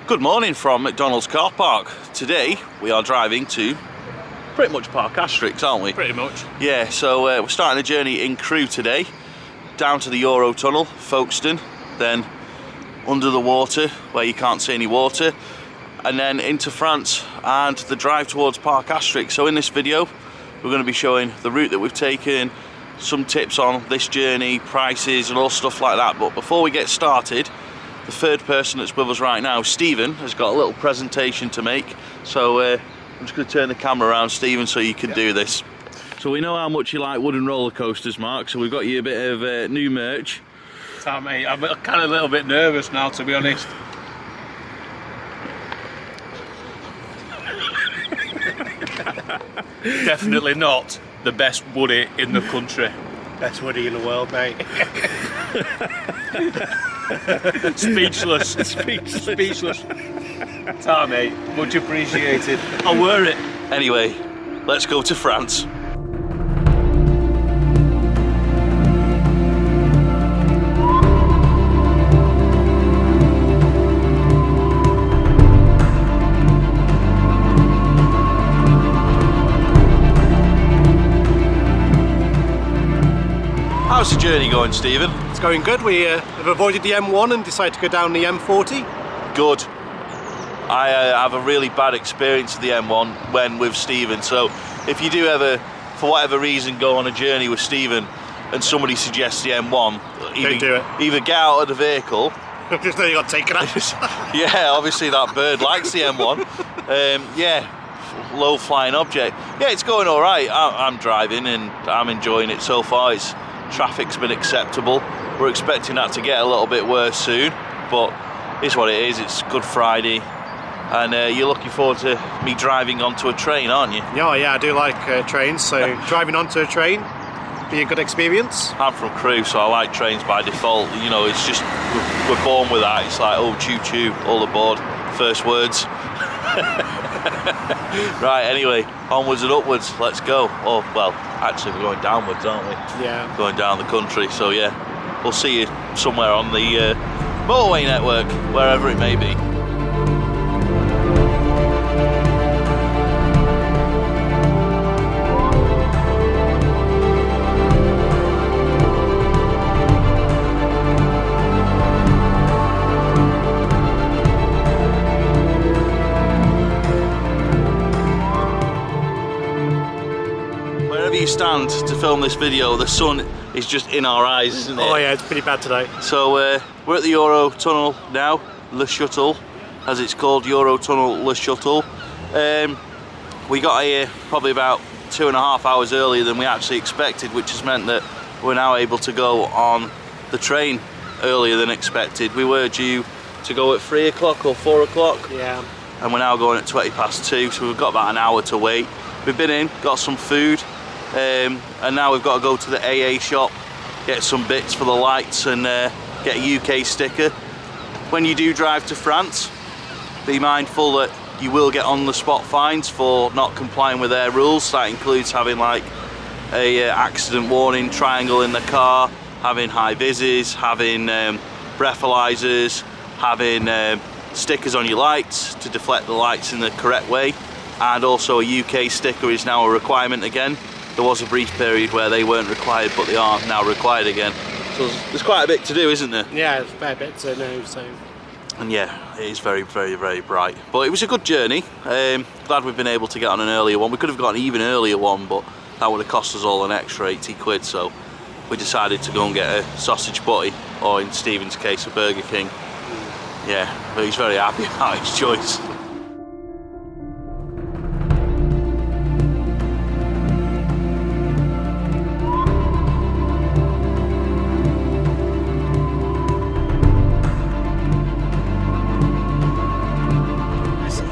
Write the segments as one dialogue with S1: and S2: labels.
S1: Good morning from McDonald's car park. Today we are driving to pretty much Parc Asterix, aren't we?
S2: Pretty much.
S1: Yeah, so we're starting a journey in Crewe today, down to the Eurotunnel, Folkestone, then under the water where you can't see any water, and then into France and the drive towards Parc Asterix. So in this video we're going to be showing the route that we've taken, some tips on this journey, prices and all stuff like that. But before we get started, the third person that's with us right now, Stephen, has got a little presentation to make. So I'm just going to turn the camera around, Stephen, so you can do this. So we know how much you like wooden roller coasters, Mark, so we've got you a bit of new merch.
S2: Mate, I'm kind of a little bit nervous now, to be honest. Definitely not the best woody in the country.
S3: Best woody in the world, mate.
S2: Speechless. Speechless. Mate, much appreciated. I'll wear it.
S1: Anyway, let's go to France. How's the journey going, Stephen?
S3: It's going good. We have avoided the M1 and decided to go down the M40.
S1: Good. I have a really bad experience of the M1 when with Stephen, so if you do ever, for whatever reason, go on a journey with Stephen and somebody suggests the M1,
S3: Don't do it.
S1: Either get out of the vehicle.
S3: Just then you got taken out.
S1: Yeah, obviously that bird likes the M1. Yeah, low flying object. Yeah, it's going all right. I'm driving and I'm enjoying it so far. Traffic's been acceptable. We're expecting that to get a little bit worse soon, but it's what it is. It's Good Friday, and you're looking forward to me driving onto a train, aren't you?
S3: Yeah, I do like trains, so driving onto a train be a good experience.
S1: I'm from Crewe, so I like trains by default. You know, it's just, we're born with that. It's like, oh, choo choo, all aboard, first words. Right, anyway, onwards and upwards, let's go. Oh, well, actually we're going downwards, aren't we?
S3: Yeah.
S1: Going down the country, so yeah, we'll see you somewhere on the motorway network, wherever it may be. You stand to film this video, the sun is just in our eyes, isn't it?
S3: Oh yeah, it's pretty bad today.
S1: So we're at the Eurotunnel now, Le Shuttle, as it's called, Eurotunnel Le Shuttle. We got here probably about 2.5 hours earlier than we actually expected, which has meant that we're now able to go on the train earlier than expected. We were due to go at 3 o'clock or 4 o'clock.
S3: Yeah.
S1: And we're now going at 2:20, so we've got about an hour to wait. We've been in, got some food, and now we've got to go to the AA shop, get some bits for the lights and get a UK sticker. When you do drive to France, be mindful that you will get on the spot fines for not complying with their rules. That includes having like a accident warning triangle in the car, having high vises, having breathalyzers, having stickers on your lights to deflect the lights in the correct way, and also a UK sticker is now a requirement again. There was a brief period where they weren't required, but they are now required again. So there's quite a bit to do, isn't there?
S3: Yeah, it's a fair bit to know, so.
S1: And yeah, it is very, very, very bright. But it was a good journey. Glad we've been able to get on an earlier one. We could have got an even earlier one, but that would have cost us all an extra 80 quid. So we decided to go and get a sausage butty, or in Stephen's case, a Burger King. Yeah, but he's very happy about his choice.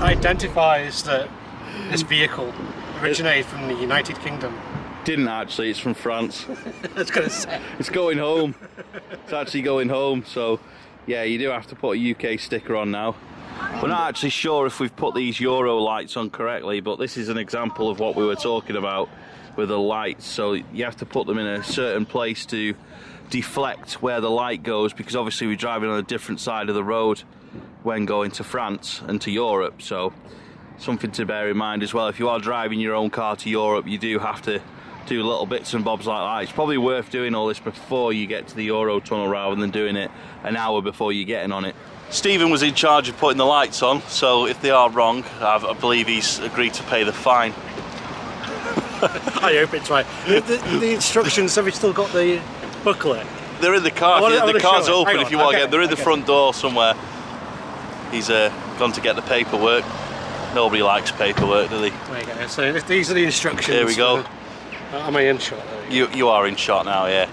S3: Identifies that this vehicle originated from the United Kingdom.
S1: Didn't actually, it's from France.
S3: I was going to say.
S1: It's going home. It's actually going home, so yeah, you do have to put a UK sticker on now. We're not actually sure if we've put these Euro lights on correctly, but this is an example of what we were talking about with the lights. So you have to put them in a certain place to deflect where the light goes, because obviously we're driving on a different side of the road when going to France and to Europe, so something to bear in mind as well. If you are driving your own car to Europe, you do have to do little bits and bobs like that. It's probably worth doing all this before you get to the Eurotunnel rather than doing it an hour before you're getting on it. Stephen was in charge of putting the lights on, so if they are wrong, I believe he's agreed to pay the fine.
S3: I hope it's right. The instructions, have we still got the booklet?
S1: They're in the car. The car's open if you want to get them. They're in the front door somewhere. He's gone to get the paperwork. Nobody likes paperwork, do they?
S3: There you go. So these are the instructions.
S1: Here we go.
S3: Am I in shot?
S1: You are in shot now, yeah.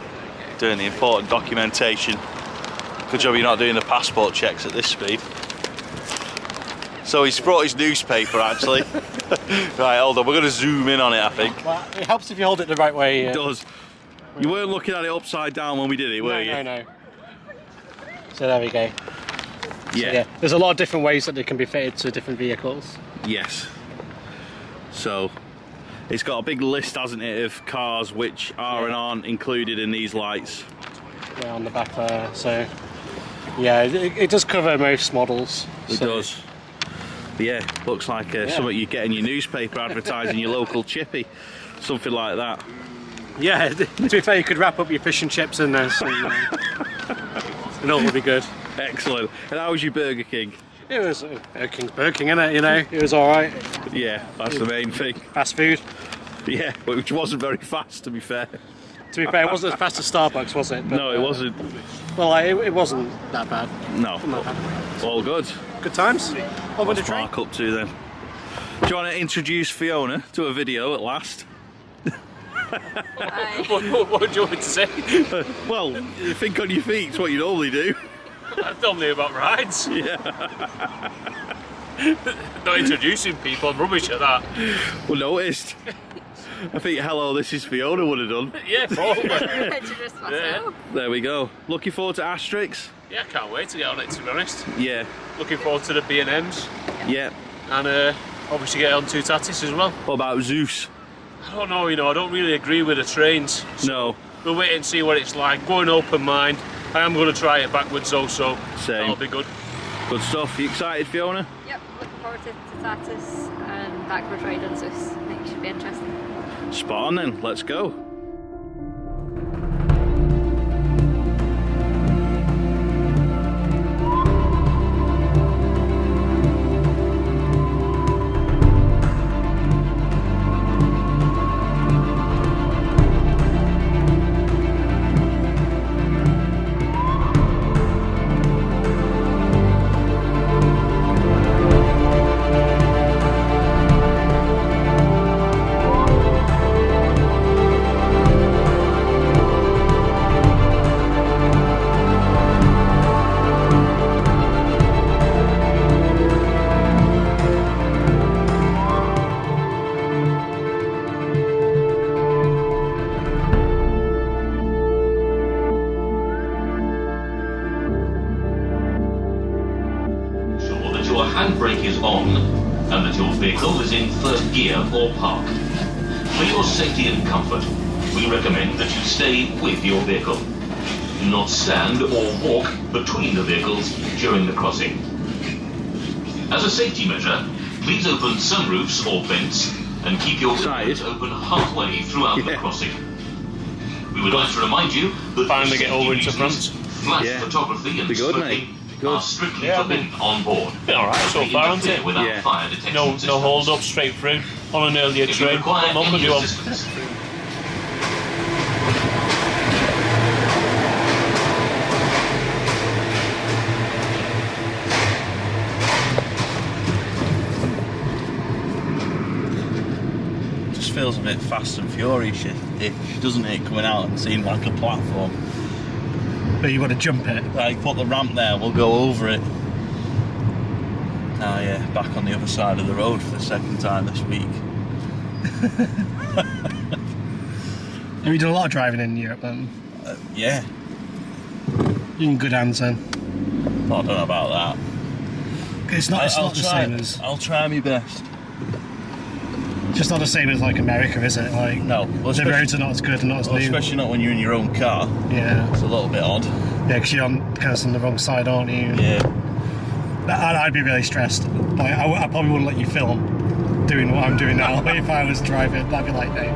S1: Doing the important documentation. Good job you're not doing the passport checks at this speed. So he's brought his newspaper actually. Right, hold on, we're going to zoom in on it, I think.
S3: Well, it helps if you hold it the right way.
S1: It does. You weren't looking at it upside down when we did it, were you?
S3: No. So there we go.
S1: Yeah.
S3: So, yeah. There's a lot of different ways that they can be fitted to different vehicles.
S1: Yes. So it's got a big list, hasn't it, of cars which are and aren't included in these lights.
S3: Yeah, on the back there. So yeah, it does cover most models.
S1: It does. But yeah, looks like something you get in your newspaper advertising your local chippy, something like that.
S3: Yeah, to be fair, you could wrap up your fish and chips in there, so, and all would be good.
S1: Excellent. And how was your Burger King?
S3: It was Burger King, innit? You know, it was all right.
S1: Yeah, that's the main thing.
S3: Fast food.
S1: Yeah, which wasn't very fast, to be fair.
S3: To be fair, it wasn't as fast as Starbucks, was it? But,
S1: no, it wasn't.
S3: Well, it wasn't that bad.
S1: No. All good.
S3: Good times.
S1: What's Mark up to then? Do you want to introduce Fiona to a video at last?
S2: What do you want me to say?
S1: Well, think on your feet, it's what you normally do.
S2: That's normally about rides.
S1: Yeah.
S2: Not introducing people, I'm rubbish at that.
S1: Well, noticed. I think hello, this is Fiona would have done.
S2: Yeah, probably.
S4: Introduce myself.
S1: There we go. Looking forward to Asterix?
S2: Yeah, I can't wait to get on it, to be honest.
S1: Yeah.
S2: Looking forward to the B&Ms.
S1: Yeah.
S2: And obviously get on 2 Tatis as well.
S1: What about Zeus?
S2: I don't know, I don't really agree with the trains.
S1: No.
S2: We'll wait and see what it's like. Go an open mind. I am going to try it backwards also.
S1: Same.
S2: That'll be good.
S1: Good stuff. You excited, Fiona?
S4: Yep, looking forward to Tatis and backward ride on Zeus. I think it should be interesting.
S1: Spot on then, let's go.
S5: Your handbrake is on and that your vehicle is in first gear or park. For your safety and comfort, we recommend that you stay with your vehicle. Do not stand or walk between the vehicles during the crossing. As a safety measure, please open sunroofs or vents and keep your windows open halfway throughout the crossing. We would like to remind you that
S2: Finally get over into France.
S5: Flash photography and smoking are strictly forbidden on board.
S2: Alright, so far, isn't it?
S5: Without fire detection
S2: No
S5: systems.
S2: hold up, straight through. On an earlier
S5: If you
S2: train.
S5: require
S2: Not
S5: any
S2: gonna do
S5: assistance,
S1: Just feels a bit fast and furious-ish, doesn't it, coming out and seeing like a platform.
S3: But you want to jump it.
S1: Like, put the ramp there, we'll go over it. Ah yeah, back on the other side of the road for the second time this week.
S3: Have you done a lot of driving in Europe then?
S1: Yeah.
S3: You're in good hands then.
S1: I don't know about that.
S3: It's not the same as.
S1: I'll try my best.
S3: It's just not the same as like America, is it? Like
S1: No. Well,
S3: the roads are not as good and not as new.
S1: especially not when you're in your own car.
S3: Yeah.
S1: It's a little bit odd.
S3: Yeah, because you're on kind of on the wrong side, aren't you?
S1: Yeah.
S3: I'd be really stressed. Like, I probably wouldn't let you film doing what I'm doing now if I was driving. I'd be like, hey.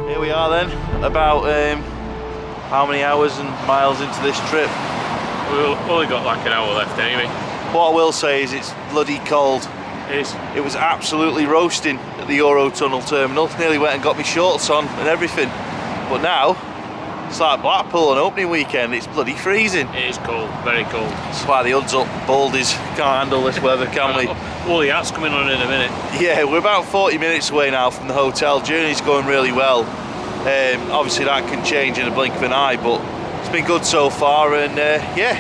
S1: Here we are then, about how many hours and miles into this trip?
S2: We've only got like an hour left anyway.
S1: What I will say is it's bloody cold.
S2: It is.
S1: It was absolutely roasting at the Eurotunnel terminal. Nearly went and got me shorts on and everything. But now, it's like Blackpool on opening weekend, it's bloody freezing.
S2: It is cold, very cold.
S1: That's why the odds up baldies can't handle this weather, can we?
S2: All the hat's coming on in a minute.
S1: Yeah, we're about 40 minutes away now from the hotel. Journey's going really well. Obviously that can change in a blink of an eye, but it's been good so far, and yeah,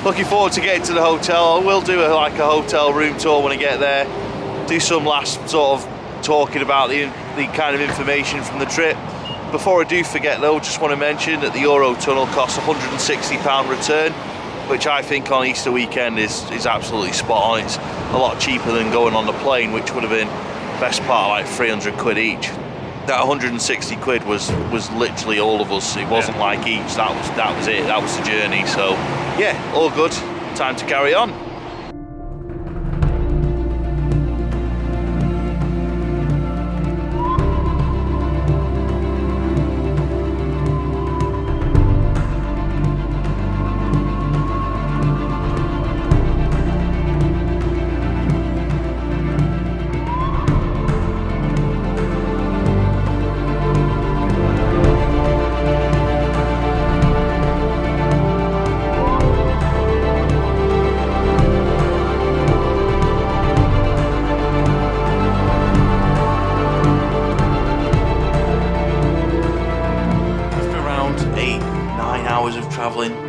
S1: looking forward to getting to the hotel. I will do a hotel room tour when I get there, do some last sort of talking about the kind of information from the trip. Before I do forget though, just want to mention that the Eurotunnel costs £160 return, which I think on Easter weekend is absolutely spot on. It's a lot cheaper than going on the plane, which would have been best part like 300 quid each. That 160 quid was literally all of us. It wasn't like each, that was it, that was the journey. So yeah, all good, time to carry on.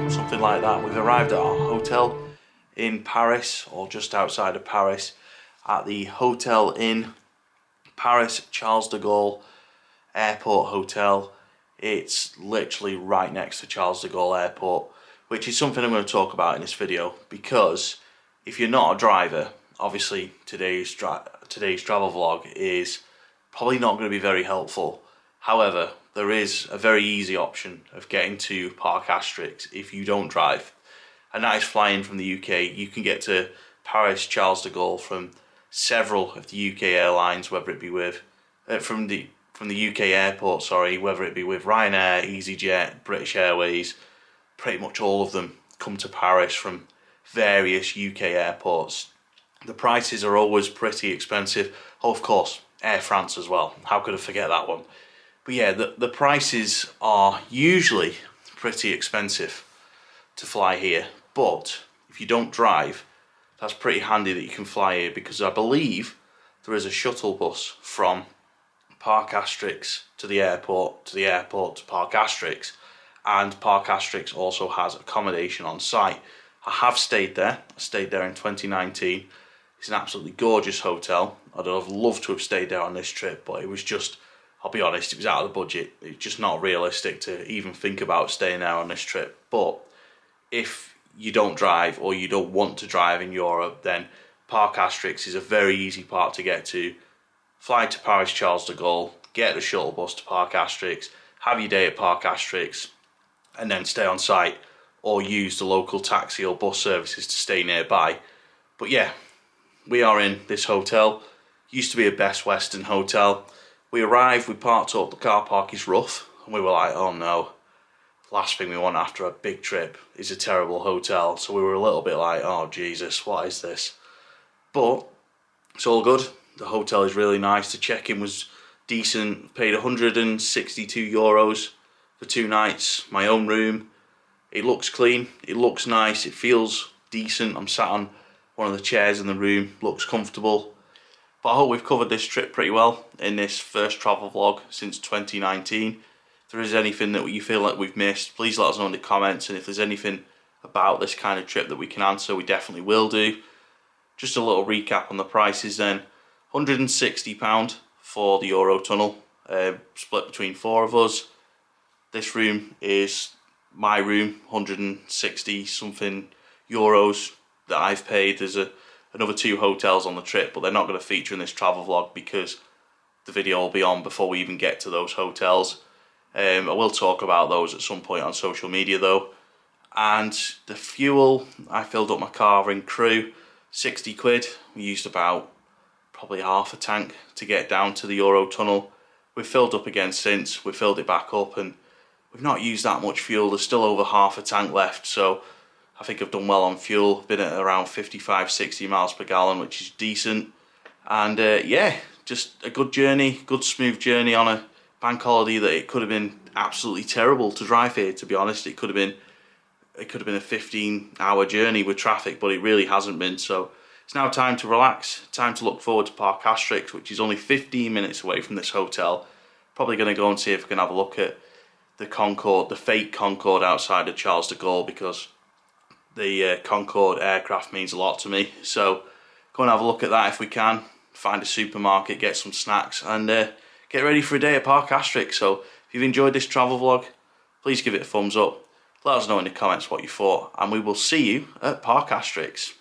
S1: Something like that. We've arrived at our hotel in Paris, or just outside of Paris, at the Hotel in Paris Charles de Gaulle Airport Hotel. It's literally right next to Charles de Gaulle Airport, which is something I'm going to talk about in this video, because if you're not a driver, obviously today's travel vlog is probably not going to be very helpful. However, there is a very easy option of getting to Parc Asterix if you don't drive, and that is flying from the UK. You can get to Paris Charles de Gaulle from several of the UK airlines, whether it be with from the UK airport, sorry, whether it be with Ryanair, EasyJet, British Airways. Pretty much all of them come to Paris from various UK airports. The prices are always pretty expensive. Oh, of course, Air France as well. How could I forget that one? But yeah, the prices are usually pretty expensive to fly here. But if you don't drive, that's pretty handy that you can fly here, because I believe there is a shuttle bus from Parc Asterix to the airport to Parc Asterix, and Parc Asterix also has accommodation on site. I have stayed there. I stayed there in 2019. It's an absolutely gorgeous hotel. I'd have loved to have stayed there on this trip, but it was just, I'll be honest, it was out of the budget. It's just not realistic to even think about staying there on this trip. But if you don't drive, or you don't want to drive in Europe, then Parc Asterix is a very easy park to get to. Fly to Paris Charles de Gaulle, get the shuttle bus to Parc Asterix, have your day at Parc Asterix, and then stay on site, or use the local taxi or bus services to stay nearby. But yeah, we are in this hotel. Used to be a Best Western hotel. We arrived, we parked up, the car park is rough, and we were like, oh no, last thing we want after a big trip is a terrible hotel. So we were a little bit like, oh Jesus, what is this? But it's all good. The hotel is really nice. The check-in was decent. Paid €162 for 2 nights. My own room. It looks clean, it looks nice, it feels decent. I'm sat on one of the chairs in the room, looks comfortable. But I hope we've covered this trip pretty well in this first travel vlog since 2019. If there is anything that you feel like we've missed, please let us know in the comments, and if there's anything about this kind of trip that we can answer, we definitely will do. Just a little recap on the prices then. £160 for the Eurotunnel, split between 4 of us. This room is my room, 160 something euros that I've paid. There's another 2 hotels on the trip, but they're not going to feature in this travel vlog because the video will be on before we even get to those hotels. I will talk about those at some point on social media though. And the fuel, I filled up my car in Crewe, 60 quid. We used about probably half a tank to get down to the Eurotunnel. We've filled up again since, we filled it back up, and we've not used that much fuel. There's still over half a tank left, so I think I've done well on fuel. Been at around 55-60 miles per gallon, which is decent. And yeah, just a good journey, good smooth journey on a bank holiday that it could have been absolutely terrible to drive here, to be honest. It could have been a 15-hour journey with traffic, but it really hasn't been. So it's now time to relax, time to look forward to Parc Asterix, which is only 15 minutes away from this hotel. Probably going to go and see if we can have a look at the Concorde, the fake Concorde outside of Charles de Gaulle, because the Concorde aircraft means a lot to me. So go and have a look at that if we can, find a supermarket, get some snacks, and get ready for a day at Parc Asterix. So if you've enjoyed this travel vlog, please give it a thumbs up. Let us know in the comments what you thought, and we will see you at Parc Asterix.